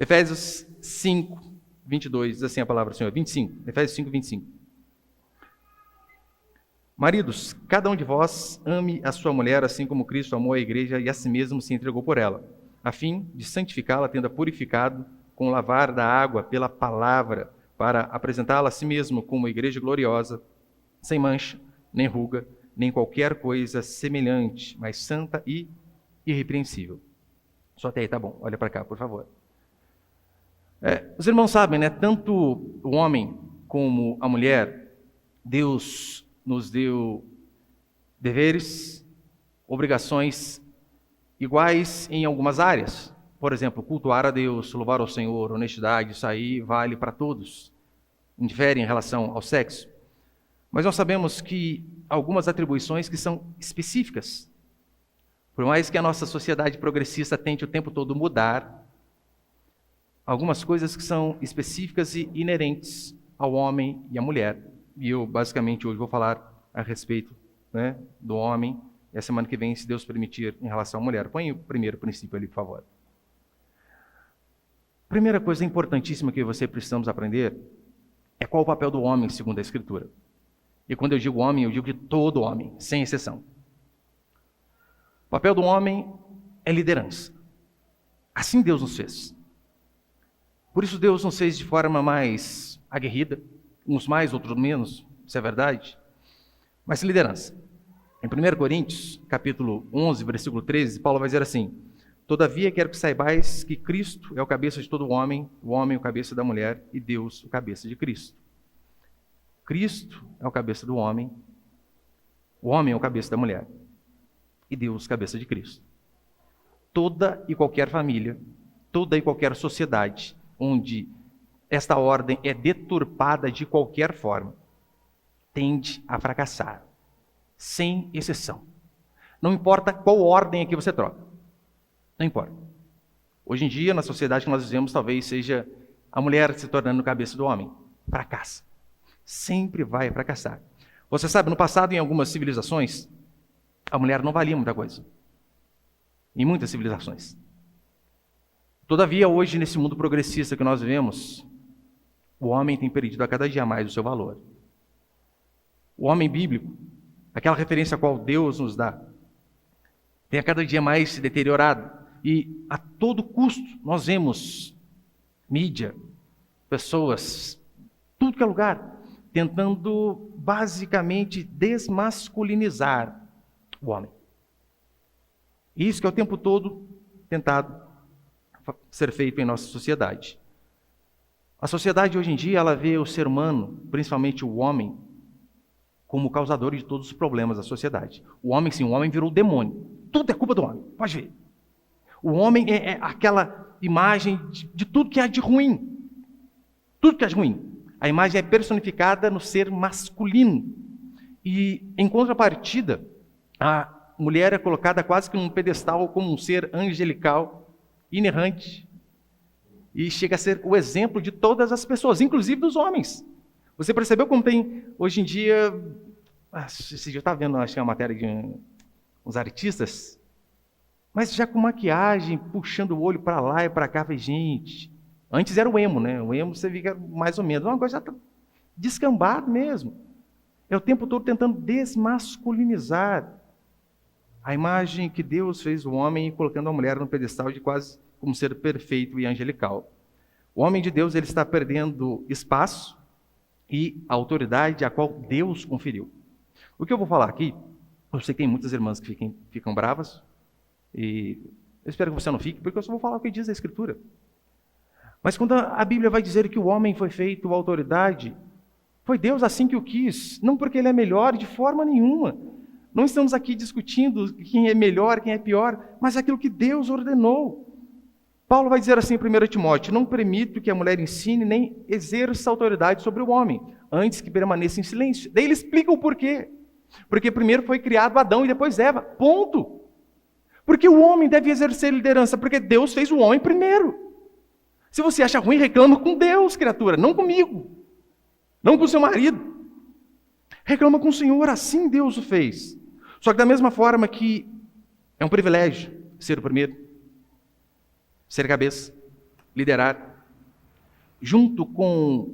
Efésios 5, 22, diz assim a palavra do Senhor. 25, Efésios 5, 25. Maridos, cada um de vós ame a sua mulher assim como Cristo amou a igreja e a si mesmo se entregou por ela, a fim de santificá-la, tendo-a purificado com o lavar da água pela palavra, para apresentá-la a si mesmo como igreja gloriosa, sem mancha, nem ruga, nem qualquer coisa semelhante, mas santa e irrepreensível. Só até aí, tá bom. Olha para cá, por favor. Os irmãos sabem, né? Tanto o homem como a mulher, Deus nos deu deveres, obrigações iguais em algumas áreas. Por exemplo, cultuar a Deus, louvar ao Senhor, honestidade, isso aí vale para todos. Indifere em relação ao sexo. Mas nós sabemos que algumas atribuições que são específicas. Por mais que a nossa sociedade progressista tente o tempo todo mudar, algumas coisas que são específicas e inerentes ao homem e à mulher. E eu, basicamente, hoje vou falar a respeito, né, do homem, e a semana que vem, se Deus permitir, em relação à mulher. Põe o primeiro princípio ali, por favor. Primeira coisa importantíssima que você precisamos aprender é qual o papel do homem, segundo a Escritura. E quando eu digo homem, eu digo de todo homem, sem exceção. O papel do homem é liderança. Assim Deus nos fez. Por isso Deus nos fez de forma mais aguerrida, uns mais, outros menos, isso é verdade, mas liderança. Em 1 Coríntios, capítulo 11, versículo 13, Paulo vai dizer assim: todavia quero que saibais que Cristo é o cabeça de todo homem o cabeça da mulher e Deus o cabeça de Cristo. Cristo é o cabeça do homem, o homem é o cabeça da mulher e Deus o cabeça de Cristo. Toda e qualquer família, toda e qualquer sociedade onde esta ordem é deturpada de qualquer forma, tende a fracassar, sem exceção. Não importa qual ordem é que você troca. Não importa. Hoje em dia, na sociedade que nós vivemos, talvez seja a mulher se tornando cabeça do homem. Fracassa. Sempre vai fracassar. Você sabe, no passado, em algumas civilizações, a mulher não valia muita coisa. Em muitas civilizações. Todavia, hoje, nesse mundo progressista que nós vivemos, o homem tem perdido a cada dia mais o seu valor. O homem bíblico, aquela referência a qual Deus nos dá, tem a cada dia mais se deteriorado. E a todo custo nós vemos mídia, pessoas, tudo que é lugar, tentando basicamente desmasculinizar o homem. Isso que é o tempo todo tentado ser feito em nossa sociedade. A sociedade hoje em dia, ela vê o ser humano, principalmente o homem, como causador de todos os problemas da sociedade. O homem, sim, o homem virou demônio. Tudo é culpa do homem, pode ver. O homem é aquela imagem de tudo que há de ruim. Tudo que há de ruim. A imagem é personificada no ser masculino. E, em contrapartida, a mulher é colocada quase que num pedestal como um ser angelical, inerrante, e chega a ser o exemplo de todas as pessoas, inclusive dos homens. Você percebeu como tem, hoje em dia, esse dia eu estava vendo, acho que é uma matéria de uns artistas, mas já com maquiagem, puxando o olho para lá e para cá, falei, gente, antes era o emo, né? O emo você via mais ou menos, uma coisa descambada mesmo. É o tempo todo tentando desmasculinizar a imagem que Deus fez do homem e colocando a mulher no pedestal de quase como ser perfeito e angelical. O homem de Deus, ele está perdendo espaço e a autoridade a qual Deus conferiu. O que eu vou falar aqui, eu sei que tem muitas irmãs que ficam bravas, e eu espero que você não fique, porque eu só vou falar o que diz a Escritura. Mas quando a Bíblia vai dizer que o homem foi feito autoridade, foi Deus assim que o quis, não porque ele é melhor de forma nenhuma. Não estamos aqui discutindo quem é melhor, quem é pior, mas aquilo que Deus ordenou. Paulo vai dizer assim em 1 Timóteo, não permito que a mulher ensine nem exerça autoridade sobre o homem, antes que permaneça em silêncio. Daí ele explica o porquê. Porque primeiro foi criado Adão e depois Eva, ponto. Porque o homem deve exercer liderança, porque Deus fez o homem primeiro. Se você acha ruim, reclama com Deus, criatura, não comigo. Não com o seu marido. Reclama com o Senhor, assim Deus o fez. Só que da mesma forma que é um privilégio ser o primeiro, ser cabeça, liderar, junto com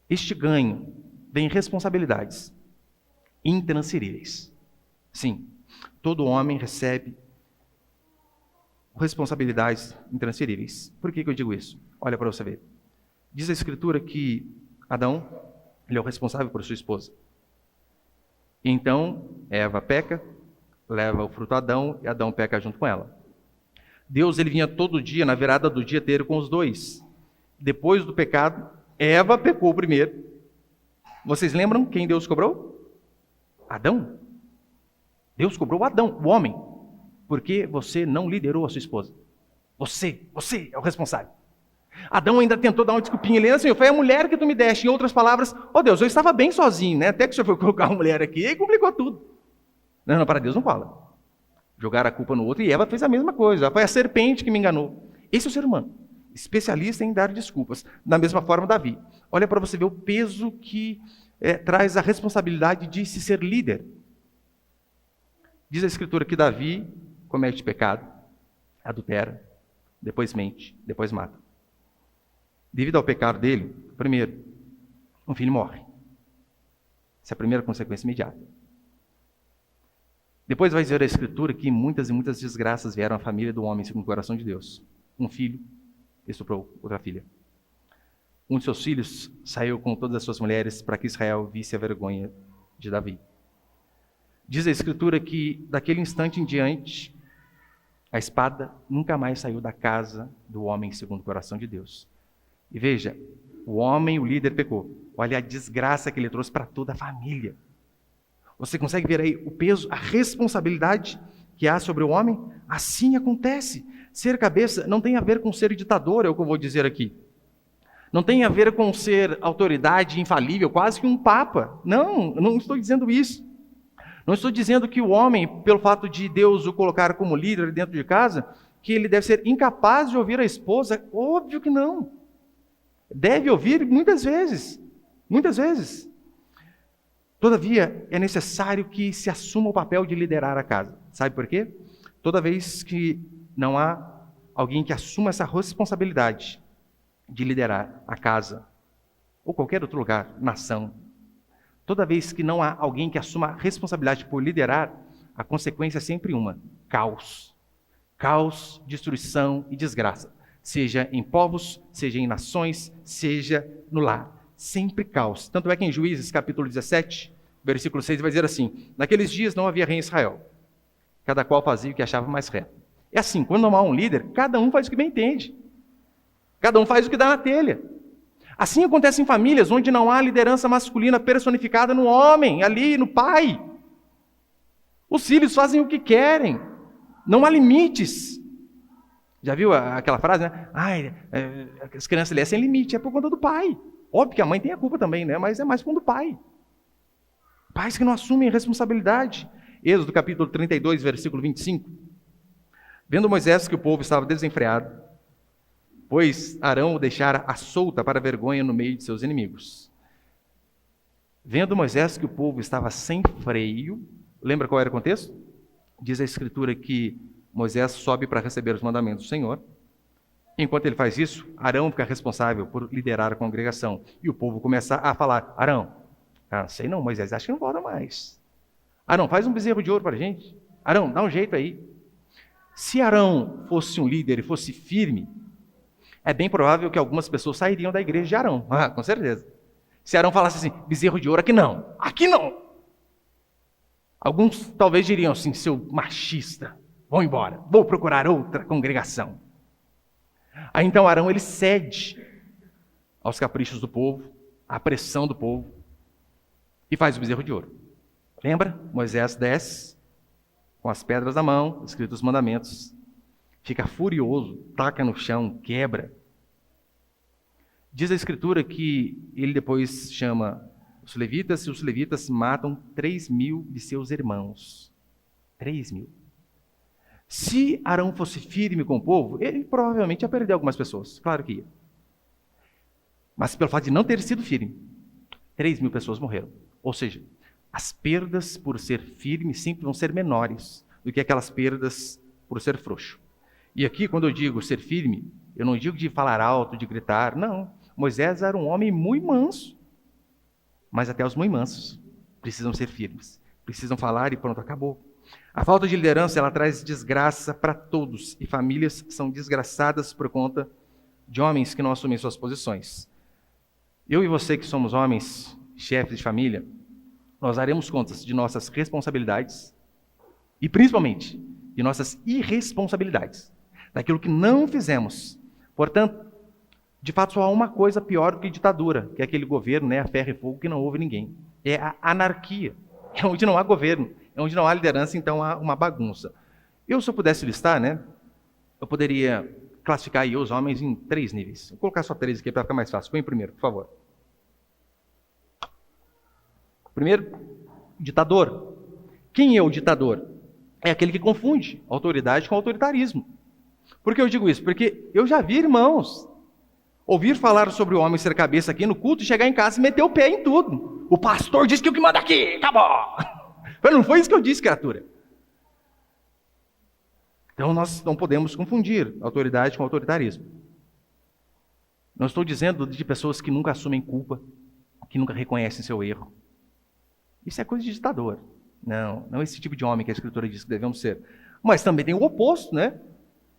este ganho, vem responsabilidades intransferíveis. Sim, todo homem recebe responsabilidades intransferíveis. Por que eu digo isso? Olha para você ver. Diz a Escritura que Adão, ele é o responsável por sua esposa. Então, Eva peca, leva o fruto a Adão e Adão peca junto com ela. Deus, ele vinha todo dia, na virada do dia, ter com os dois. Depois do pecado, Eva pecou primeiro. Vocês lembram quem Deus cobrou? Adão. Deus cobrou Adão, o homem, porque você não liderou a sua esposa. Você é o responsável. Adão ainda tentou dar uma desculpinha ali, assim, foi a mulher que tu me deste. Em outras palavras, Deus, eu estava bem sozinho, né? Até que o senhor foi colocar uma mulher aqui e complicou tudo. Não, para Deus não fala. Jogar a culpa no outro, e Eva fez a mesma coisa. Foi a serpente que me enganou. Esse é o ser humano, especialista em dar desculpas. Da mesma forma, Davi. Olha para você ver o peso que traz a responsabilidade de se ser líder. Diz a Escritura que Davi comete pecado, adultera, depois mente, depois mata. Devido ao pecado dele, primeiro, um filho morre. Essa é a primeira consequência imediata. Depois vai dizer a Escritura que muitas e muitas desgraças vieram à família do homem segundo o coração de Deus. Um filho estuprou outra filha. Um de seus filhos saiu com todas as suas mulheres para que Israel visse a vergonha de Davi. Diz a Escritura que daquele instante em diante, a espada nunca mais saiu da casa do homem segundo o coração de Deus. E veja, o homem, o líder, pecou. Olha a desgraça que ele trouxe para toda a família. Você consegue ver aí o peso, a responsabilidade que há sobre o homem? Assim acontece. Ser cabeça não tem a ver com ser ditador, é o que eu vou dizer aqui. Não tem a ver com ser autoridade infalível, quase que um papa. Não estou dizendo isso. Não estou dizendo que o homem, pelo fato de Deus o colocar como líder dentro de casa, que ele deve ser incapaz de ouvir a esposa. Óbvio que não. Deve ouvir muitas vezes. Muitas vezes. Todavia, é necessário que se assuma o papel de liderar a casa. Sabe por quê? Toda vez que não há alguém que assuma essa responsabilidade de liderar a casa, ou qualquer outro lugar, nação, toda vez que não há alguém que assuma a responsabilidade por liderar, a consequência é sempre uma: caos. Caos, destruição e desgraça. Seja em povos, seja em nações, seja no lar. Sempre caos. Tanto é que em Juízes, capítulo 17, versículo 6, vai dizer assim: naqueles dias não havia rei em Israel, cada qual fazia o que achava mais reto. É assim, quando não há um líder, cada um faz o que bem entende. Cada um faz o que dá na telha. Assim acontece em famílias onde não há liderança masculina personificada no homem, ali, no pai. Os filhos fazem o que querem, não há limites. Já viu aquela frase, né? As crianças ali é sem limite, é por conta do pai. Óbvio que a mãe tem a culpa também, né? Mas é mais por conta do pai. Pais que não assumem responsabilidade. Êxodo capítulo 32, versículo 25. Vendo Moisés que o povo estava desenfreado, pois Arão o deixara à solta para a vergonha no meio de seus inimigos. Vendo Moisés que o povo estava sem freio, lembra qual era o contexto? Diz a Escritura que Moisés sobe para receber os mandamentos do Senhor. Enquanto ele faz isso, Arão fica responsável por liderar a congregação. E o povo começa a falar: Arão, sei não, Moisés, acho que não volta mais. Arão, faz um bezerro de ouro para a gente. Arão, dá um jeito aí. Se Arão fosse um líder e fosse firme, é bem provável que algumas pessoas sairiam da igreja de Arão. Com certeza. Se Arão falasse assim: bezerro de ouro, aqui não. Aqui não. Alguns talvez diriam assim: seu machista, vou embora, vou procurar outra congregação. Aí então Arão, ele cede aos caprichos do povo, à pressão do povo, e faz o bezerro de ouro. Lembra? Moisés desce, com as pedras na mão, escritos os mandamentos, fica furioso, taca no chão, quebra. Diz a Escritura que ele depois chama os levitas, e os levitas matam 3.000 de seus irmãos. 3.000. Se Arão fosse firme com o povo, ele provavelmente ia perder algumas pessoas. Claro que ia. Mas pelo fato de não ter sido firme, 3.000 pessoas morreram. Ou seja, as perdas por ser firme sempre vão ser menores do que aquelas perdas por ser frouxo. E aqui, quando eu digo ser firme, eu não digo de falar alto, de gritar, não. Moisés era um homem muito manso, mas até os muito mansos precisam ser firmes, precisam falar e pronto, acabou. A falta de liderança, ela traz desgraça para todos, e famílias são desgraçadas por conta de homens que não assumem suas posições. Eu e você que somos homens, chefes de família, nós daremos contas de nossas responsabilidades e principalmente de nossas irresponsabilidades, daquilo que não fizemos. Portanto, de fato, só há uma coisa pior do que ditadura, que é aquele governo, a ferro e fogo, que não ouve ninguém. É a anarquia, é onde não há governo, é onde não há liderança, então há uma bagunça. Se eu pudesse listar, eu poderia classificar aí os homens em 3 níveis. Vou colocar só 3 aqui para ficar mais fácil. Põe o primeiro, por favor. Primeiro, ditador. Quem é o ditador? É aquele que confunde autoridade com autoritarismo. Por que eu digo isso? Porque eu já vi irmãos ouvir falar sobre o homem ser cabeça aqui no culto e chegar em casa e meter o pé em tudo. O pastor disse que o que manda aqui, acabou. Mas não foi isso que eu disse, criatura. Então nós não podemos confundir autoridade com autoritarismo. Não estou dizendo de pessoas que nunca assumem culpa, que nunca reconhecem seu erro. Isso é coisa de ditador. Não esse tipo de homem que a Escritura diz que devemos ser. Mas também tem o oposto,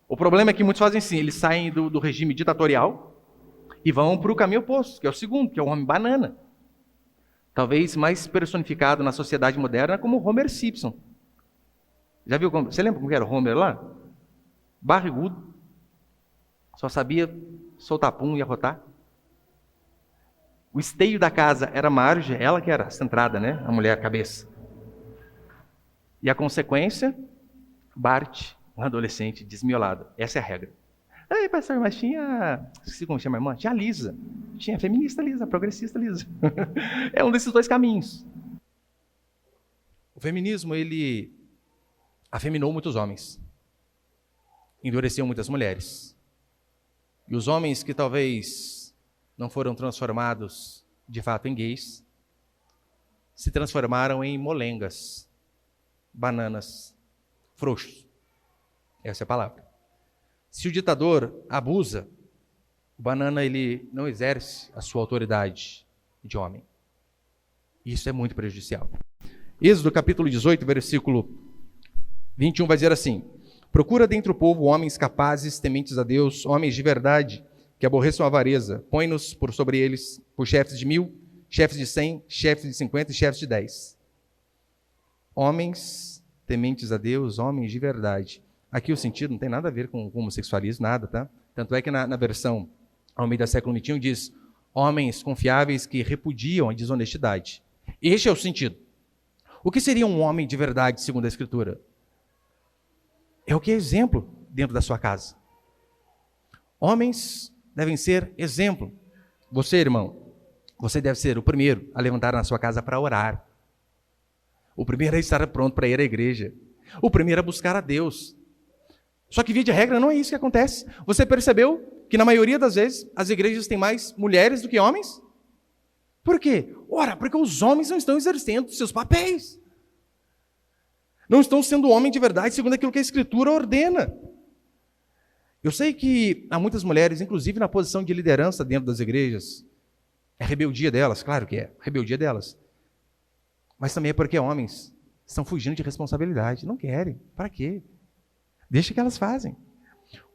O problema é que muitos fazem assim, eles saem do regime ditatorial e vão para o caminho oposto, que é o segundo, que é o homem banana. Talvez mais personificado na sociedade moderna como Homer Simpson. Já viu como? Você lembra como era o Homer lá? Barrigudo. Só sabia soltar pum e arrotar. O esteio da casa era Marge, ela que era centrada, A mulher cabeça. E a consequência, Bart, um adolescente desmiolado. Essa é a regra. Aí, pastor, mas esqueci como chama a irmã? Tinha a Lisa. Tinha a feminista Lisa, a progressista Lisa. É um desses 2 caminhos. O feminismo, ele afeminou muitos homens. Endureceu muitas mulheres. E os homens que talvez não foram transformados de fato em gays, se transformaram em molengas, bananas, frouxos. Essa é a palavra. Se o ditador abusa, o banana ele não exerce a sua autoridade de homem. Isso é muito prejudicial. Êxodo capítulo 18, versículo 21 vai dizer assim: procura dentre o povo homens capazes, tementes a Deus, homens de verdade, que aborreçam a avareza. Põe-nos por sobre eles por chefes de 1000, chefes de 100, chefes de 50 e chefes de 10. Homens tementes a Deus, homens de verdade. Aqui o sentido não tem nada a ver com homossexualismo, nada, tá? Tanto é que na versão Almeida século XXI diz homens confiáveis que repudiam a desonestidade. Este é o sentido. O que seria um homem de verdade, segundo a Escritura? É o que é exemplo dentro da sua casa. Homens devem ser exemplo. Você, irmão, você deve ser o primeiro a levantar na sua casa para orar. O primeiro a estar pronto para ir à igreja. O primeiro a buscar a Deus. Só que, via de regra, não é isso que acontece. Você percebeu que, na maioria das vezes, as igrejas têm mais mulheres do que homens? Por quê? Ora, porque os homens não estão exercendo seus papéis. Não estão sendo homem de verdade, segundo aquilo que a Escritura ordena. Eu sei que há muitas mulheres, inclusive na posição de liderança dentro das igrejas. É rebeldia delas, claro que é, rebeldia delas. Mas também é porque homens estão fugindo de responsabilidade. Não querem. Para quê? Deixa que elas fazem.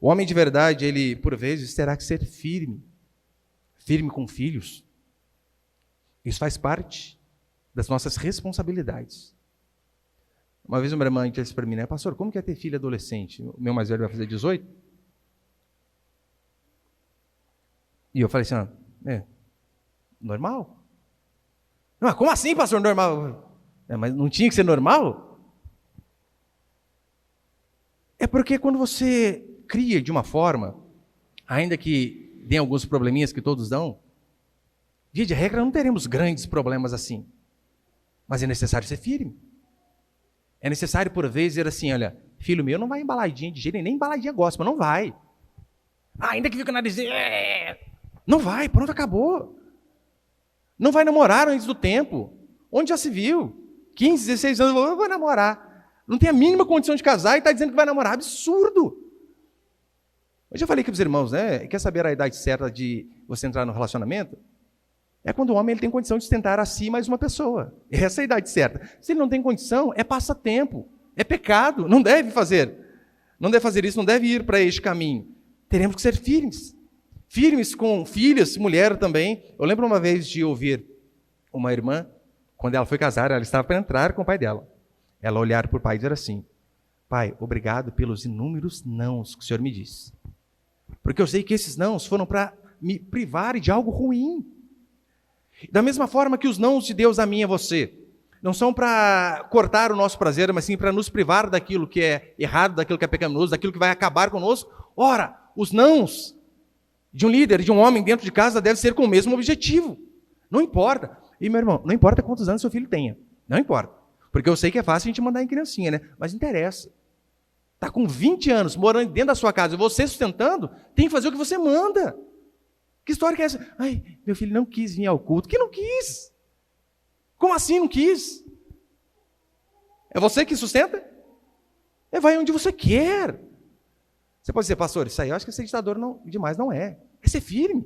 O homem de verdade, ele, por vezes, terá que ser firme. Firme com filhos. Isso faz parte das nossas responsabilidades. Uma vez uma irmã disse para mim, pastor, como que é ter filho adolescente? O meu mais velho vai fazer 18. E eu falei assim, normal? Não, como assim, pastor, normal? Mas não tinha que ser normal? É porque quando você cria de uma forma, ainda que dê alguns probleminhas que todos dão, via de regra não teremos grandes problemas assim. Mas é necessário ser firme. É necessário, por vezes, dizer assim, olha, filho meu não vai embaladinha de jeito, nem embaladinha gospel, não vai. Ainda que fica na dizer, não vai, pronto, acabou. Não vai namorar antes do tempo. Onde já se viu? 15, 16 anos, eu vou namorar. Não tem a mínima condição de casar e está dizendo que vai namorar. Absurdo. Eu já falei aqui para os irmãos, né? Quer saber a idade certa de você entrar no relacionamento? É quando o homem ele tem condição de sustentar a si mais uma pessoa. Essa é a idade certa. Se ele não tem condição, é passatempo, é pecado, não deve fazer. Não deve fazer isso, não deve ir para este caminho. Teremos que ser firmes. Firmes com filhas, mulher também. Eu lembro uma vez de ouvir uma irmã, quando ela foi casar, ela estava para entrar com o pai dela. Ela olhar para o pai e dizer assim: pai, obrigado pelos inúmeros nãos que o senhor me disse. Porque eu sei que esses nãos foram para me privar de algo ruim. Da mesma forma que os nãos de Deus a mim e a você, não são para cortar o nosso prazer, mas sim para nos privar daquilo que é errado, daquilo que é pecaminoso, daquilo que vai acabar conosco. Ora, os nãos de um líder, de um homem dentro de casa, deve ser com o mesmo objetivo. Não importa. E, meu irmão, não importa quantos anos seu filho tenha. Não importa. Porque eu sei que é fácil a gente mandar em criancinha, né? Mas interessa. Está com 20 anos, morando dentro da sua casa, e você sustentando, tem que fazer o que você manda. Que história que é essa? Ai, meu filho não quis vir ao culto. Que não quis? Como assim não quis? É você que sustenta? Vai onde você quer. Você pode dizer, pastor, isso aí eu acho que ser ditador demais não é. É ser firme.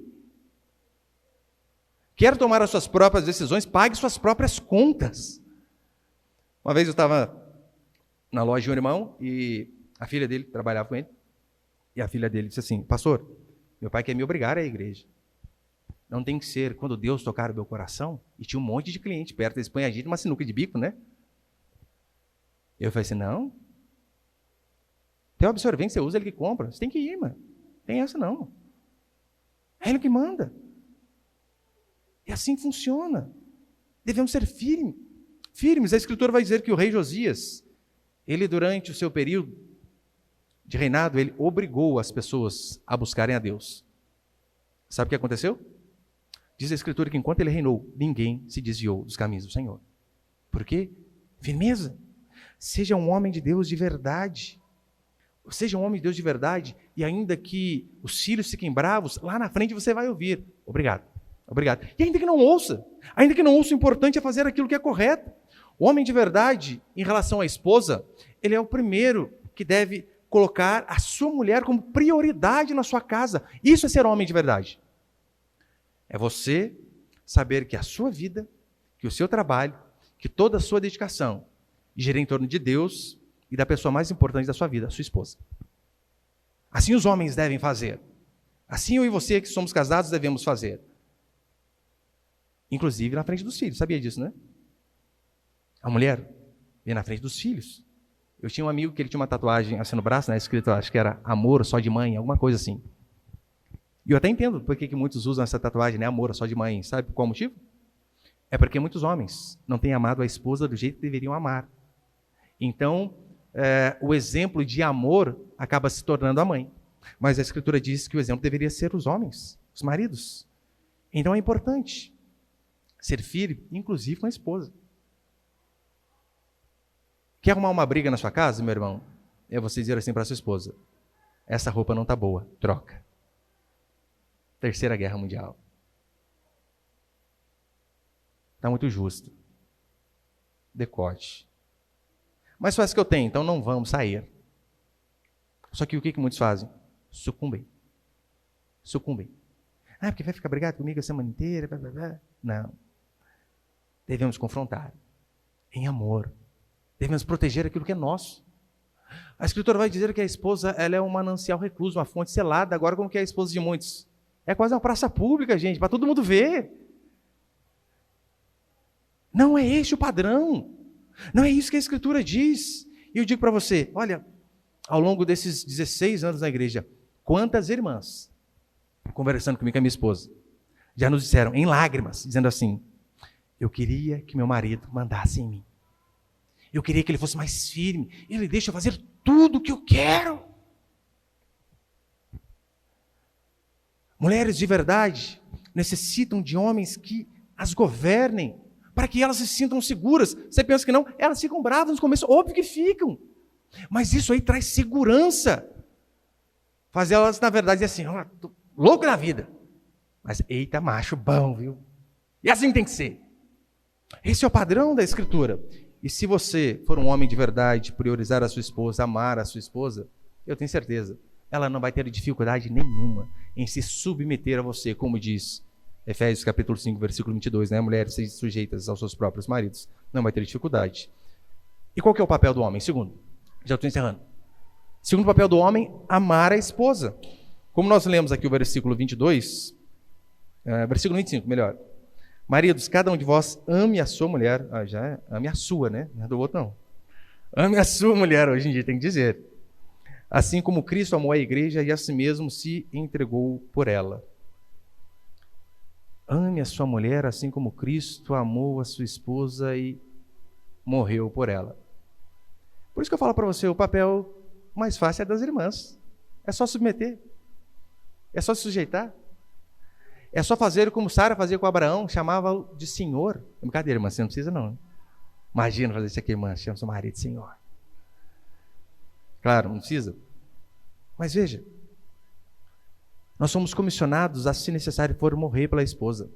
Quer tomar as suas próprias decisões, pague suas próprias contas. Uma vez eu estava na loja de um irmão e a filha dele trabalhava com ele. E a filha dele disse assim: pastor, meu pai quer me obrigar à igreja. Não tem que ser quando Deus tocar o meu coração. E tinha um monte de cliente perto, eles põem a gente numa sinuca de bico, né? Eu falei assim: não. Tem o absorvente que você usa, ele que compra. Você tem que ir, mano. Tem essa não. É ele que manda. E assim funciona. Devemos ser firmes. A Escritura vai dizer que o rei Josias, ele durante o seu período de reinado, ele obrigou as pessoas a buscarem a Deus. Sabe o que aconteceu? Diz a Escritura que enquanto ele reinou, ninguém se desviou dos caminhos do Senhor. Por quê? Firmeza. Seja um homem de Deus de verdade. Seja um homem de Deus de verdade, e ainda que os filhos fiquem bravos, lá na frente você vai ouvir: obrigado, obrigado. E ainda que não ouça, o importante é fazer aquilo que é correto. O homem de verdade, em relação à esposa, ele é o primeiro que deve colocar a sua mulher como prioridade na sua casa. Isso é ser homem de verdade. É você saber que a sua vida, que o seu trabalho, que toda a sua dedicação gira em torno de Deus e da pessoa mais importante da sua vida, a sua esposa. Assim os homens devem fazer. Assim eu e você que somos casados devemos fazer. Inclusive na frente dos filhos. Sabia disso, né? A mulher vem na frente dos filhos. Eu tinha um amigo que ele tinha uma tatuagem assim no braço, né, escrito, acho que era amor só de mãe, alguma coisa assim. E eu até entendo por que muitos usam essa tatuagem, né, amor só de mãe. Sabe por qual motivo? É porque muitos homens não têm amado a esposa do jeito que deveriam amar. Então, o exemplo de amor acaba se tornando a mãe. Mas a Escritura diz que o exemplo deveria ser os homens, os maridos. Então é importante ser firme, inclusive com a esposa. Quer arrumar uma briga na sua casa, meu irmão? É você dizer assim para a sua esposa: essa roupa não está boa, troca. Terceira Guerra Mundial. Está muito justo. Decote. Mas faz o que eu tenho, então não vamos sair. Só que o que muitos fazem? Sucumbem. Porque vai ficar brigado comigo a semana inteira. Blá, blá, blá. Não. Devemos confrontar. Em amor. Devemos proteger aquilo que é nosso. A Escritura vai dizer que a esposa ela é um manancial recluso, uma fonte selada. Agora, como que é a esposa de muitos? É quase uma praça pública, gente, para todo mundo ver. Não é este o padrão. Não é isso que a Escritura diz. E eu digo para você, olha, ao longo desses 16 anos na igreja, quantas irmãs, conversando comigo com a minha esposa, já nos disseram em lágrimas, dizendo assim: eu queria que meu marido mandasse em mim. Eu queria que ele fosse mais firme. Ele deixa eu fazer tudo o que eu quero. Mulheres de verdade necessitam de homens que as governem, para que elas se sintam seguras. Você pensa que não? Elas ficam bravas no começo, óbvio que ficam. Mas isso aí traz segurança. Faz elas, na verdade, dizer assim: tô louco na vida. Mas, eita, macho bom, viu? E assim tem que ser. Esse é o padrão da Escritura. E se você for um homem de verdade, priorizar a sua esposa, amar a sua esposa, eu tenho certeza, ela não vai ter dificuldade nenhuma em se submeter a você, como diz Efésios capítulo 5, versículo 22, né? Mulheres, sejam sujeitas aos seus próprios maridos. Não vai ter dificuldade. E qual que é o papel do homem? Segundo, já estou encerrando. Segundo papel do homem, amar a esposa. Como nós lemos aqui o versículo 22, versículo 25, melhor. Maridos, cada um de vós ame a sua mulher. Ame a sua, né? Não é do outro, não. Ame a sua mulher, hoje em dia tem que dizer. Assim como Cristo amou a igreja e a si mesmo se entregou por ela. Ame a sua mulher assim como Cristo amou a sua esposa e morreu por ela. Por isso que eu falo para você, o papel mais fácil é das irmãs. É só submeter. É só se sujeitar. É só fazer como Sara fazia com Abraão, chamava-o de Senhor. Brincadeira, irmã, você não precisa não. Imagina fazer isso aqui, irmã, chama seu marido de Senhor. Claro, não precisa. Mas veja, nós somos comissionados a, se necessário for, morrer pela esposa.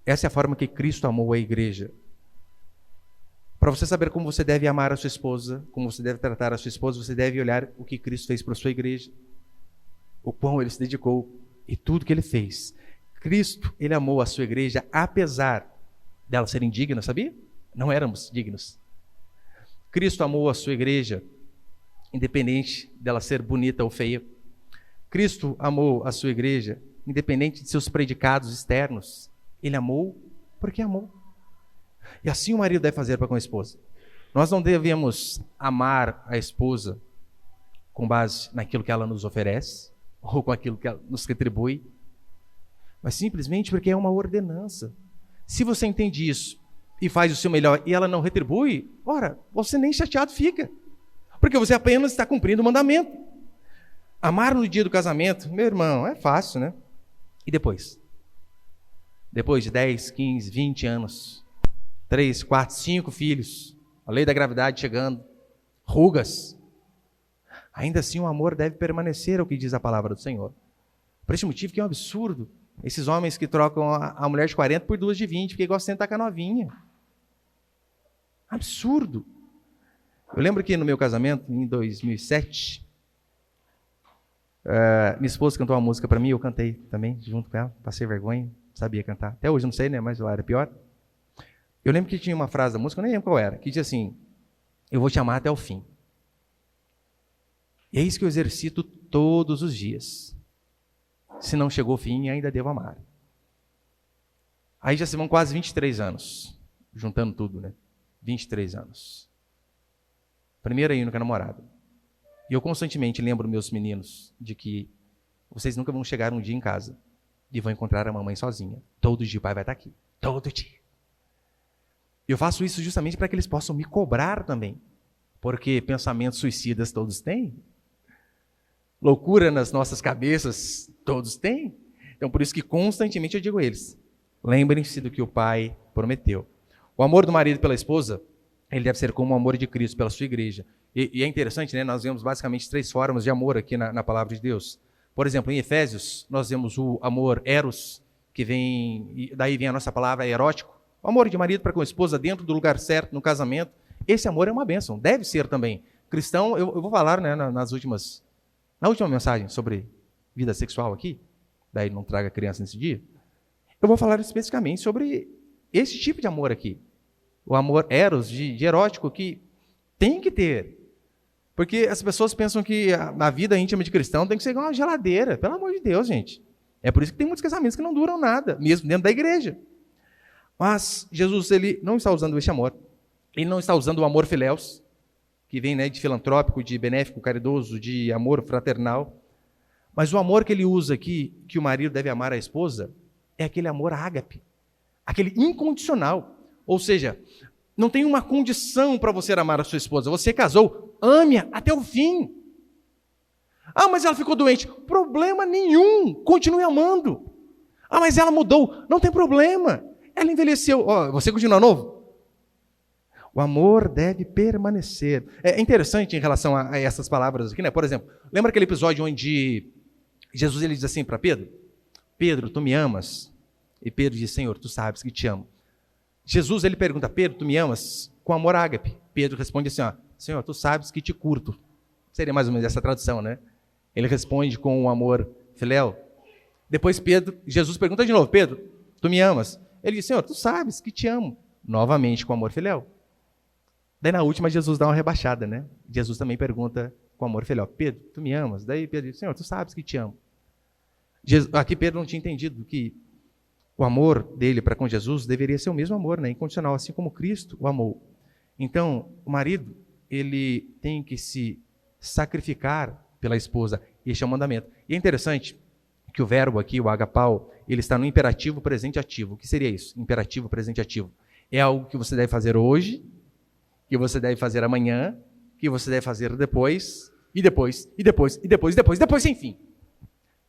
Essa é a forma que Cristo amou a igreja. Para você saber como você deve amar a sua esposa, como você deve tratar a sua esposa, você deve olhar o que Cristo fez para a sua igreja, o quão ele se dedicou e tudo que ele fez. Cristo, ele amou a sua igreja apesar dela ser indigna, sabia? Não éramos dignos. Cristo amou a sua igreja independente dela ser bonita ou feia. Cristo amou a sua igreja independente de seus predicados externos. Ele amou porque amou. E assim o marido deve fazer para com a esposa. Nós não devemos amar a esposa com base naquilo que ela nos oferece ou com aquilo que ela nos retribui, mas simplesmente porque é uma ordenança. Se você entende isso e faz o seu melhor e ela não retribui, ora, você nem chateado fica, porque você apenas está cumprindo o mandamento. Amar no dia do casamento, meu irmão, é fácil, né? E depois? Depois de 10, 15, 20 anos, 3, 4, 5 filhos, a lei da gravidade chegando, rugas, ainda assim o amor deve permanecer, é o que diz a palavra do Senhor. Por esse motivo que é um absurdo esses homens que trocam a mulher de 40 por duas de 20, porque gostam de sentar com a novinha. Absurdo. Eu lembro que no meu casamento, em 2007, minha esposa cantou uma música para mim, eu cantei também, junto com ela, passei vergonha, sabia cantar. Até hoje não sei, né, mas lá era pior. Eu lembro que tinha uma frase da música, eu nem lembro qual era, que dizia assim: eu vou te amar até o fim. E é isso que eu exercito todos os dias. Se não chegou o fim, ainda devo amar. Aí já se vão quase 23 anos, juntando tudo, né? 23 anos. Primeira e única namorada. E eu constantemente lembro meus meninos de que vocês nunca vão chegar um dia em casa e vão encontrar a mamãe sozinha. Todo dia o pai vai estar aqui. Todo dia. Eu faço isso justamente para que eles possam me cobrar também. Porque pensamentos suicidas todos têm. Loucura nas nossas cabeças todos têm. Então por isso que constantemente eu digo a eles: lembrem-se do que o pai prometeu. O amor do marido pela esposa, ele deve ser como o amor de Cristo pela sua igreja. E é interessante, né? Nós vemos basicamente 3 formas de amor aqui na palavra de Deus. Por exemplo, em Efésios, nós vemos o amor eros, que vem, e daí vem a nossa palavra erótico. O amor de marido para com a esposa dentro do lugar certo, no casamento. Esse amor é uma bênção, deve ser também. Cristão, eu vou falar, né, na última mensagem sobre vida sexual aqui, daí não traga criança nesse dia, eu vou falar especificamente sobre esse tipo de amor aqui. O amor eros, de erótico, que tem que ter. Porque as pessoas pensam que a vida íntima de cristão tem que ser igual uma geladeira. Pelo amor de Deus, gente. É por isso que tem muitos casamentos que não duram nada, mesmo dentro da igreja. Mas Jesus, ele não está usando esse amor. Ele não está usando o amor filéus, que vem, né, de filantrópico, de benéfico, caridoso, de amor fraternal. Mas o amor que ele usa aqui, que o marido deve amar a esposa, é aquele amor ágape, aquele incondicional. Ou seja, não tem uma condição para você amar a sua esposa. Você casou, ame-a até o fim. Ah, mas ela ficou doente. Problema nenhum, continue amando. Ah, mas ela mudou. Não tem problema. Ela envelheceu. Oh, você continua novo? O amor deve permanecer. É interessante em relação a essas palavras aqui, né? Por exemplo, lembra aquele episódio onde Jesus ele diz assim para Pedro: Pedro, tu me amas? E Pedro diz: Senhor, tu sabes que te amo. Jesus ele pergunta: Pedro, tu me amas? Com amor ágape. Pedro responde assim: ó, Senhor, tu sabes que te curto. Seria mais ou menos essa tradução, né? Ele responde com um amor filéu. Depois Jesus pergunta de novo: Pedro, tu me amas? Ele diz: Senhor, tu sabes que te amo. Novamente com amor filéu. Daí na última Jesus dá uma rebaixada, né? Jesus também pergunta com amor filéu: Pedro, tu me amas? Daí Pedro diz: Senhor, tu sabes que te amo. Aqui Pedro não tinha entendido que o amor dele para com Jesus deveria ser o mesmo amor, né? Incondicional, assim como Cristo o amou. Então, o marido, ele tem que se sacrificar pela esposa. Este é o mandamento. E é interessante que o verbo aqui, o agapau, ele está no imperativo presente ativo. O que seria isso? Imperativo presente ativo. É algo que você deve fazer hoje, que você deve fazer amanhã, que você deve fazer depois, e depois, e depois, e depois, e depois, e depois, sem fim.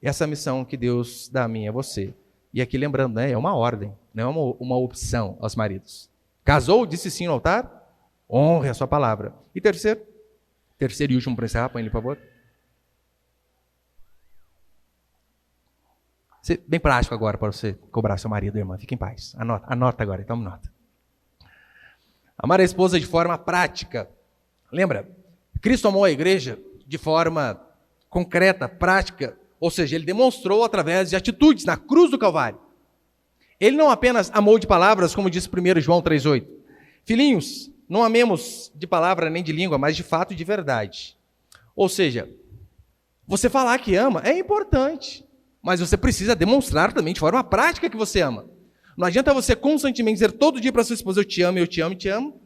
Essa é a missão que Deus dá a mim e a você. E aqui lembrando, né, é uma ordem, não é uma opção aos maridos. Casou, disse sim no altar, honre a sua palavra. E terceiro e último para encerrar, põe ele, por favor. Bem prático agora para você cobrar seu marido, irmã. Fique em paz. Anota agora, toma nota. Amar a esposa de forma prática. Lembra? Cristo amou a igreja de forma concreta, prática. Ou seja, ele demonstrou através de atitudes na cruz do Calvário. Ele não apenas amou de palavras, como diz 1 João 3,8. Filhinhos, não amemos de palavra nem de língua, mas de fato e de verdade. Ou seja, você falar que ama é importante, mas você precisa demonstrar também de forma prática que você ama. Não adianta você constantemente dizer todo dia para sua esposa: eu te amo, eu te amo, eu te amo.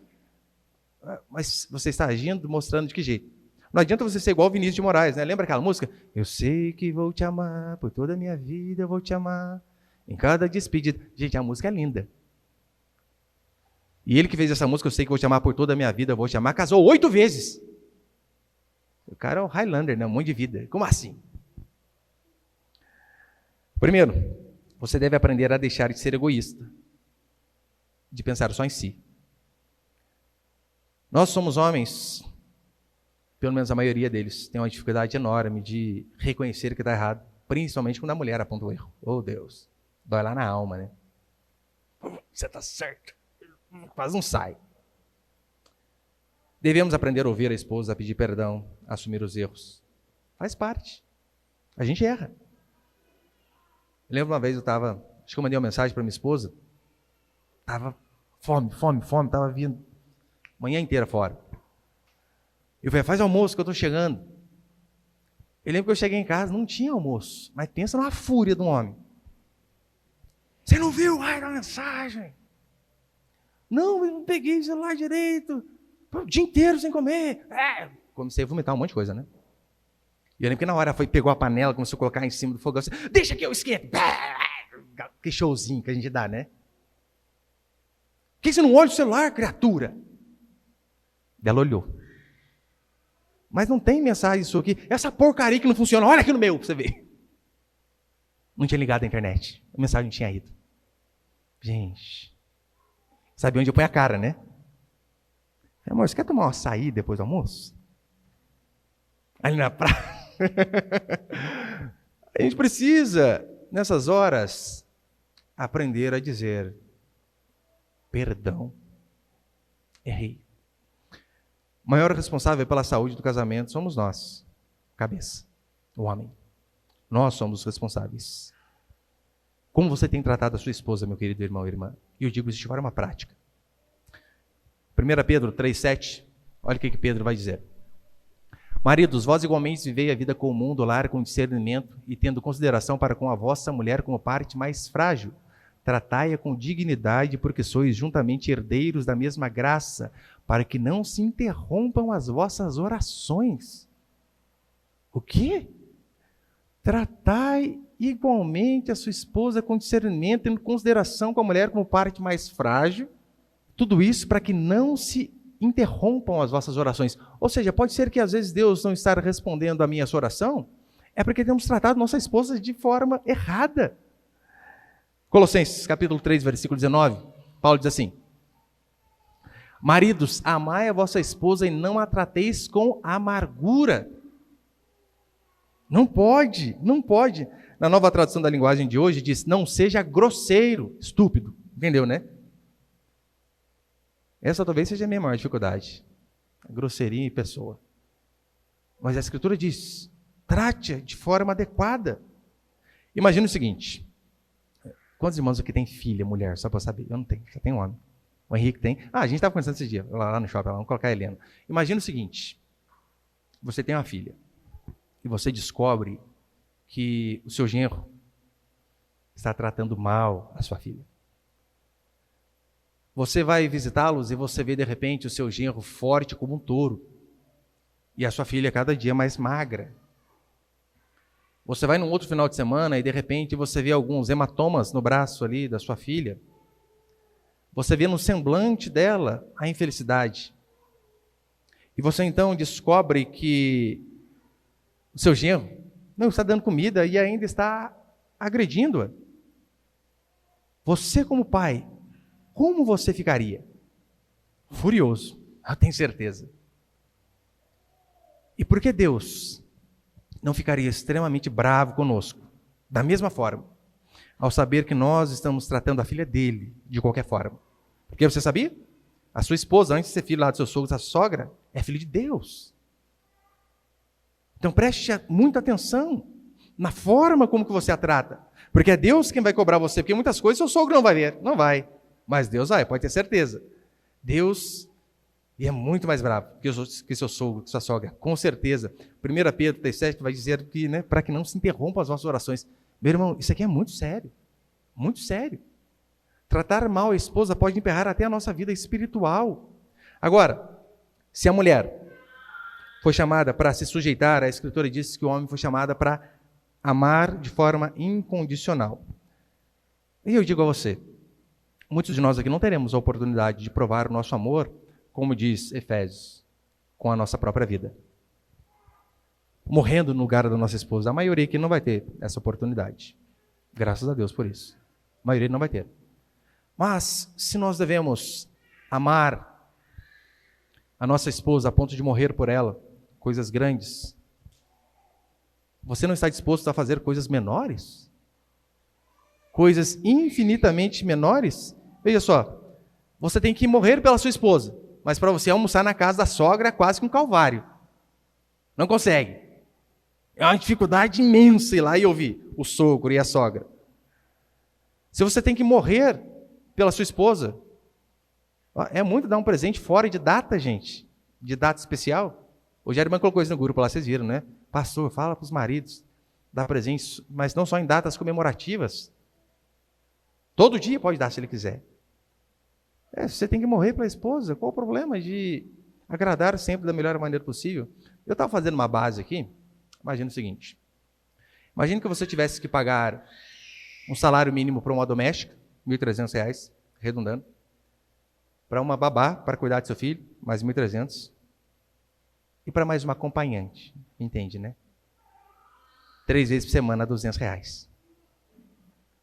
Mas você está agindo, mostrando de que jeito? Não adianta você ser igual o Vinícius de Moraes, né? Lembra aquela música? Eu sei que vou te amar, por toda a minha vida eu vou te amar, em cada despedida. Gente, a música é linda. E ele que fez essa música, eu sei que vou te amar por toda a minha vida, eu vou te amar, casou 8 vezes. O cara é o Highlander, né? Um monte de vida. Como assim? Primeiro, você deve aprender a deixar de ser egoísta, de pensar só em si. Nós somos homens, pelo menos a maioria deles, tem uma dificuldade enorme de reconhecer que está errado, principalmente quando a mulher aponta o erro. Oh, Deus, dói lá na alma, né? Você está certo. Quase não sai. Devemos aprender a ouvir a esposa, a pedir perdão, a assumir os erros. Faz parte. A gente erra. Eu lembro uma vez acho que eu mandei uma mensagem para minha esposa, estava fome, estava vindo manhã inteira fora. Eu falei: faz almoço que eu estou chegando. Eu lembro que eu cheguei em casa, não tinha almoço, mas pensa numa fúria de um homem. Você não viu a mensagem? Não, eu não peguei o celular direito, o dia inteiro sem comer. Comecei a vomitar um monte de coisa, né? E eu lembro que na hora ela pegou a panela, começou a colocar em cima do fogão, assim, deixa que eu esquento. Que showzinho que a gente dá, né? Por que você não olha o celular, criatura? Ela olhou. Mas não tem mensagem isso aqui. Essa porcaria que não funciona, olha aqui no meu, pra você ver. Não tinha ligado a internet. A mensagem não tinha ido. Gente, sabe onde eu ponho a cara, né? Amor, você quer tomar um açaí depois do almoço? Ali na praia. A gente precisa, nessas horas, aprender a dizer: perdão, errei. O maior responsável pela saúde do casamento somos nós, cabeça, o homem. Nós somos os responsáveis. Como você tem tratado a sua esposa, meu querido irmão e irmã? E eu digo isso de forma prática. 1 Pedro 3,7, olha o que Pedro vai dizer. Maridos, vós igualmente vivei a vida comum do lar com discernimento e tendo consideração para com a vossa mulher como parte mais frágil. Tratai-a com dignidade, porque sois juntamente herdeiros da mesma graça, para que não se interrompam as vossas orações. O quê? Tratai igualmente a sua esposa com discernimento, tendo consideração com a mulher como parte mais frágil. Tudo isso para que não se interrompam as vossas orações. Ou seja, pode ser que às vezes Deus não está respondendo a minha oração, é porque temos tratado nossa esposa de forma errada. Colossenses, capítulo 3, versículo 19, Paulo diz assim: maridos, amai a vossa esposa e não a trateis com amargura. Não pode. Na nova tradução da linguagem de hoje diz: não seja grosseiro, estúpido. Entendeu, né? Essa talvez seja a minha maior dificuldade. A grosseirinha em pessoa. Mas a Escritura diz: Trate-a de forma adequada. Imagina o seguinte. Quantos irmãos aqui tem filha, mulher? Só para saber. Eu não tenho, só tem homem. O Henrique tem. A gente estava conversando esse dia, lá no shopping, vamos colocar a Helena. Imagina o seguinte. Você tem uma filha. E você descobre que o seu genro está tratando mal a sua filha. Você vai visitá-los e você vê de repente o seu genro forte como um touro. E a sua filha cada dia mais magra. Você vai num outro final de semana e de repente você vê alguns hematomas no braço ali da sua filha. Você vê no semblante dela a infelicidade. E você então descobre que o seu genro não está dando comida e ainda está agredindo-a. Você como pai, como você ficaria? Furioso, eu tenho certeza. E por que Deus não ficaria extremamente bravo conosco? Da mesma forma, ao saber que nós estamos tratando a filha dele de qualquer forma. Porque você sabia? A sua esposa, antes de ser filho lá do seu sogro, da sogra, é filho de Deus. Então preste muita atenção na forma como que você a trata. Porque é Deus quem vai cobrar você. Porque muitas coisas seu sogro não vai ver. Não vai. Mas Deus vai, pode ter certeza. Deus é muito mais bravo que seu sogro, que sua sogra. Com certeza. 1 Pedro 3,7 vai dizer que, né, para que não se interrompam as nossas orações. Meu irmão, isso aqui é muito sério. Muito sério. Tratar mal a esposa pode emperrar até a nossa vida espiritual. Agora, se a mulher foi chamada para se sujeitar, a Escritura diz que o homem foi chamado para amar de forma incondicional. E eu digo a você, muitos de nós aqui não teremos a oportunidade de provar o nosso amor, como diz Efésios, com a nossa própria vida. Morrendo no lugar da nossa esposa. A maioria aqui não vai ter essa oportunidade. Graças a Deus por isso. A maioria não vai ter. Mas, se nós devemos amar a nossa esposa a ponto de morrer por ela, coisas grandes, você não está disposto a fazer coisas menores? Coisas infinitamente menores? Veja só, você tem que morrer pela sua esposa, mas para você almoçar na casa da sogra é quase que um calvário. Não consegue. É uma dificuldade imensa ir lá e ouvir o sogro e a sogra. Se você tem que morrer pela sua esposa, é muito dar um presente fora de data, gente. De data especial. Hoje a irmã colocou isso no grupo lá, vocês viram, né? Pastor, fala para os maridos, dá presentes, mas não só em datas comemorativas. Todo dia pode dar se ele quiser. Você tem que morrer pela esposa. Qual o problema de agradar sempre da melhor maneira possível? Eu estava fazendo uma base aqui. Imagina o seguinte. Imagina que você tivesse que pagar um salário mínimo para uma doméstica, R$ 1.300, redundando. Para uma babá, para cuidar do seu filho, mais 1.300. E para mais uma acompanhante. Entende, né? 3 vezes por semana, R$200.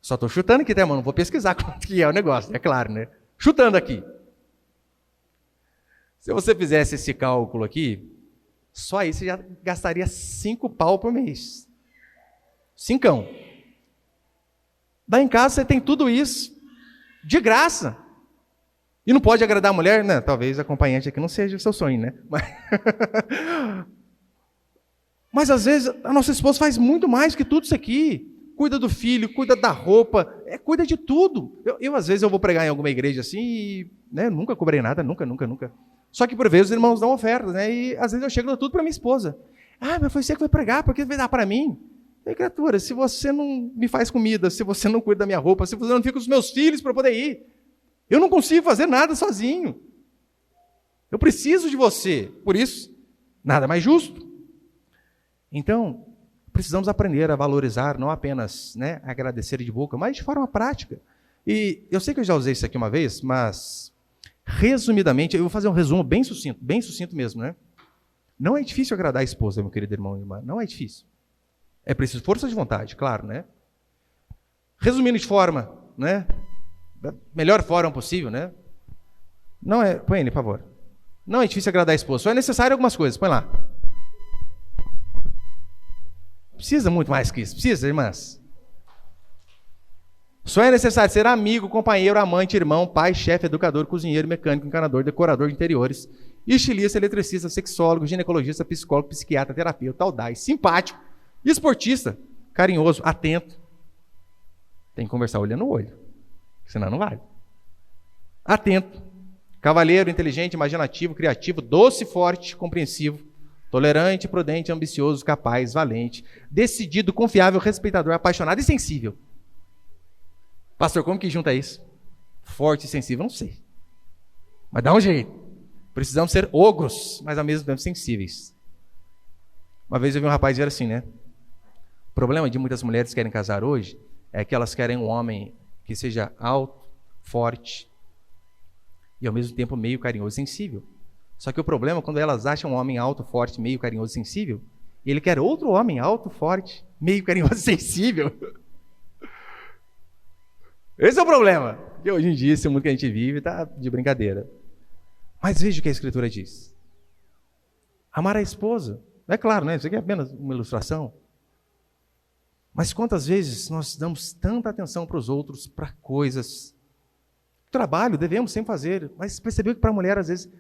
Só estou chutando aqui, tá, mano? Não vou pesquisar quanto que é o negócio, é claro, né? Chutando aqui. Se você fizesse esse cálculo aqui, só aí você já gastaria 5 pau por mês. 5. Daí em casa você tem tudo isso, de graça. E não pode agradar a mulher, né? Talvez a acompanhante aqui não seja o seu sonho, né? Mas às vezes a nossa esposa faz muito mais que tudo isso aqui. Cuida do filho, cuida da roupa, cuida de tudo. Eu às vezes eu vou pregar em alguma igreja assim e, né, nunca cobrei nada, nunca. Só que por vezes os irmãos dão ofertas, né? E às vezes eu chego e dou tudo para minha esposa. Ah, mas foi você que vai pregar, por que vai dar para mim? Criatura, se você não me faz comida, se você não cuida da minha roupa, se você não fica com os meus filhos para poder ir, eu não consigo fazer nada sozinho. Eu preciso de você. Por isso, nada mais justo. Então, precisamos aprender a valorizar, não apenas, né, agradecer de boca, mas de forma prática. E eu sei que eu já usei isso aqui uma vez, mas, resumidamente, eu vou fazer um resumo bem sucinto mesmo, né? Não é difícil agradar a esposa, meu querido irmão e irmã, não é difícil. É preciso força de vontade, claro, né? Resumindo de forma, né, da melhor forma possível, né? Não é, põe ele, por favor. Não é difícil agradar a esposa, só é necessário algumas coisas, põe lá. Precisa muito mais que isso, precisa, irmãs? Só é necessário ser amigo, companheiro, amante, irmão, pai, chefe, educador, cozinheiro, mecânico, encanador, decorador de interiores, estilista, eletricista, sexólogo, ginecologista, psicólogo, psiquiatra, terapeuta, audaz, simpático, Esportista, carinhoso, atento. Tem que conversar olhando no olho, senão não vale. Atento, cavalheiro, inteligente, imaginativo, criativo, doce, forte, compreensivo, tolerante, prudente, ambicioso, capaz, valente, decidido, confiável, respeitador, apaixonado e sensível. Pastor, como que junta isso? Forte e sensível, não sei. Mas dá um jeito. Precisamos ser ogros, mas ao mesmo tempo sensíveis. Uma vez eu vi um rapaz dizer assim, né? O problema de muitas mulheres que querem casar hoje é que elas querem um homem que seja alto, forte e ao mesmo tempo meio carinhoso e sensível. Só que o problema é quando elas acham um homem alto, forte, meio carinhoso e sensível, e ele quer outro homem alto, forte, meio carinhoso e sensível. Esse é o problema. E hoje em dia, esse mundo que a gente vive está de brincadeira. Mas veja o que a Escritura diz. Amar a esposa. É claro, né? Isso aqui é apenas uma ilustração. Mas quantas vezes nós damos tanta atenção para os outros, para coisas. Trabalho, devemos sempre fazer. Mas percebeu que para a mulher, às vezes,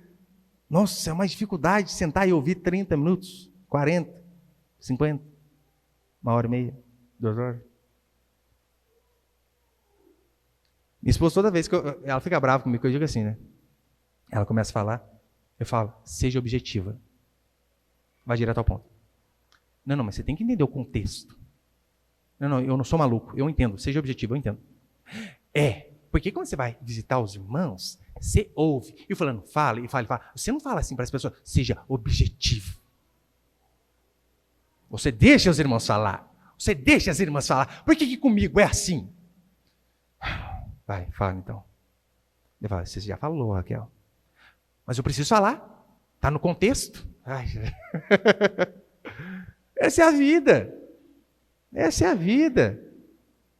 nossa, é uma dificuldade de sentar e ouvir 30 minutos, 40, 50, 1h30, 2 horas. Minha esposa, toda vez que ela fica brava comigo, eu digo assim, né? Ela começa a falar, eu falo, seja objetiva. Vai direto ao ponto. Não, mas você tem que entender o contexto. Não, eu não sou maluco, eu entendo, seja objetivo, eu entendo. Porque quando você vai visitar os irmãos, você ouve, e o fulano fala, e fala. Você não fala assim para as pessoas, seja objetivo. Você deixa os irmãos falar. Você deixa as irmãs falar. Por que comigo é assim? Vai, fala então. Ele fala, você já falou, Raquel. Mas eu preciso falar. Está no contexto. Essa é a vida. Essa é a vida.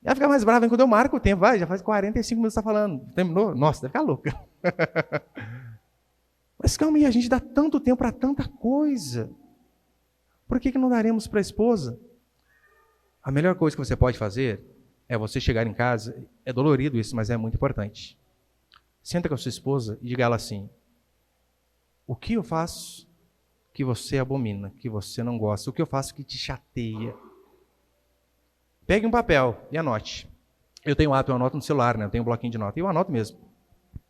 Ela fica mais brava quando eu marco o tempo. Já faz 45 minutos que você está falando. Terminou? Nossa, deve ficar louca. Mas calma aí, a gente dá tanto tempo para tanta coisa. Por que não daremos para a esposa? A melhor coisa que você pode fazer é você chegar em casa, é dolorido isso, mas é muito importante. Senta com a sua esposa e diga a ela assim, o que eu faço que você abomina, que você não gosta? O que eu faço que te chateia? Pegue um papel e anote. Eu tenho hábito, eu anoto no celular, né? Eu tenho um bloquinho de nota, e eu anoto mesmo.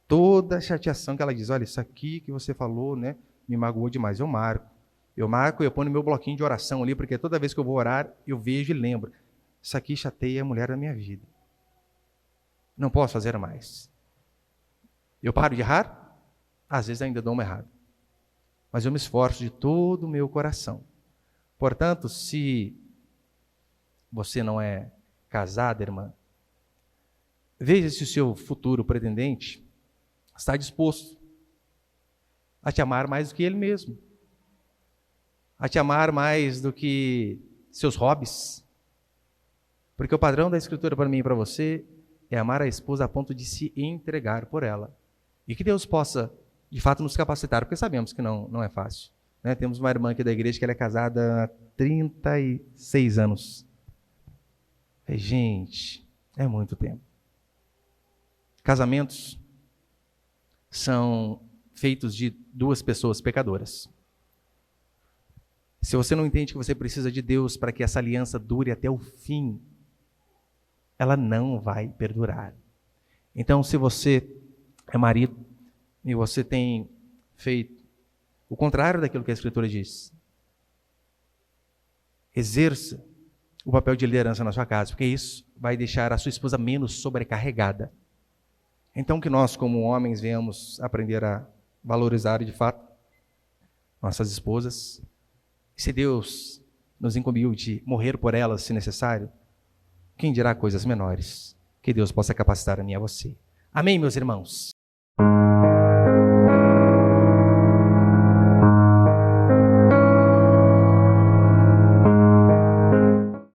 Toda a chateação que ela diz, olha, isso aqui que você falou, né, me magoou demais. Eu marco, e eu ponho no meu bloquinho de oração ali, porque toda vez que eu vou orar, eu vejo e lembro. Isso aqui chateia a mulher da minha vida. Não posso fazer mais. Eu paro de errar? Às vezes ainda dou uma errada. Mas eu me esforço de todo o meu coração. Portanto, se você não é casada, irmã, veja se o seu futuro pretendente está disposto a te amar mais do que ele mesmo. A te amar mais do que seus hobbies. Porque o padrão da Escritura para mim e para você é amar a esposa a ponto de se entregar por ela. E que Deus possa, de fato, nos capacitar, porque sabemos que não é fácil. Né? Temos uma irmã aqui da igreja que ela é casada há 36 anos. Gente, é muito tempo. Casamentos são feitos de duas pessoas pecadoras. Se você não entende que você precisa de Deus para que essa aliança dure até o fim, ela não vai perdurar. Então, se você é marido e você tem feito o contrário daquilo que a Escritura diz, exerça o papel de liderança na sua casa, porque isso vai deixar a sua esposa menos sobrecarregada. Então, que nós, como homens, venhamos aprender a valorizar de fato nossas esposas. Se Deus nos incumbiu de morrer por elas, se necessário, quem dirá coisas menores? Que Deus possa capacitar a mim e a você. Amém, meus irmãos?